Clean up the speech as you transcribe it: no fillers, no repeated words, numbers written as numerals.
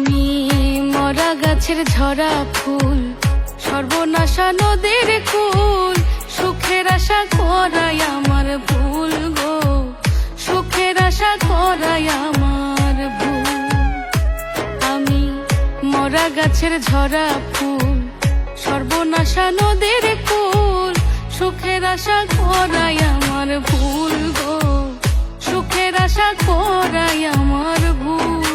আমি মরা গাছের ঝরা ফুল, সর্বনাশা নদীর কুল, সুখের আশা করাই আমার ভুল গো, সুখের আশা করাই আমার ভুল। আমি মরা গাছের ঝরা ফুল, সর্বনাশা নদীর কুল, সুখের আশা করাই আমার ভুল গো, সুখের আশা করাই আমার ভুল।